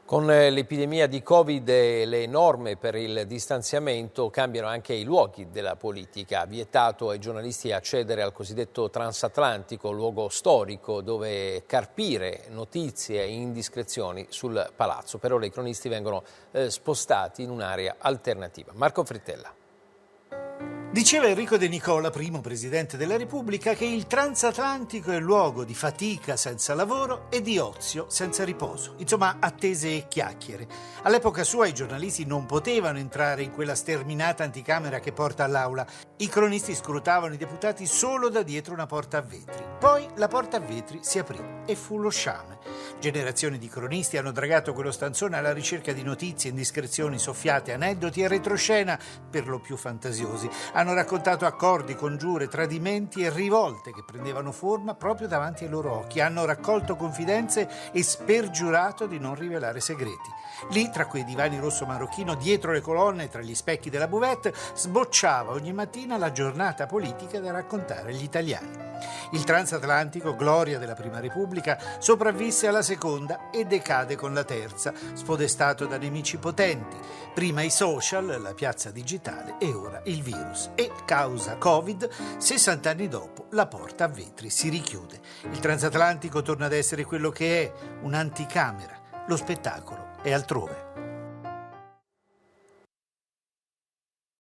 Con l'epidemia di Covid e le norme per il distanziamento cambiano anche i luoghi della politica. Vietato ai giornalisti accedere al cosiddetto transatlantico, luogo storico dove carpire notizie e indiscrezioni sul palazzo. Per ora i cronisti vengono spostati in un'area alternativa. Marco Frittella. Diceva Enrico De Nicola, primo presidente della Repubblica, che il transatlantico è luogo di fatica senza lavoro e di ozio senza riposo. Insomma, attese e chiacchiere. All'epoca sua i giornalisti non potevano entrare in quella sterminata anticamera che porta all'aula. I cronisti scrutavano i deputati solo da dietro una porta a vetri. Poi la porta a vetri si aprì e fu lo sciame. Generazioni di cronisti hanno dragato quello stanzone alla ricerca di notizie, indiscrezioni, soffiate, aneddoti e retroscena per lo più fantasiosi. Hanno raccontato accordi, congiure, tradimenti e rivolte che prendevano forma proprio davanti ai loro occhi. Hanno raccolto confidenze e spergiurato di non rivelare segreti. Lì, tra quei divani rosso marocchino, dietro le colonne, tra gli specchi della buvette, sbocciava ogni mattina la giornata politica da raccontare agli italiani. Il transatlantico, gloria della Prima Repubblica, sopravvisse alla seconda e decade con la terza, spodestato da nemici potenti. Prima i social, la piazza digitale e ora il virus. E causa Covid, 60 anni dopo, la porta a vetri si richiude. Il transatlantico torna ad essere quello che è, un'anticamera. Lo spettacolo è altrove.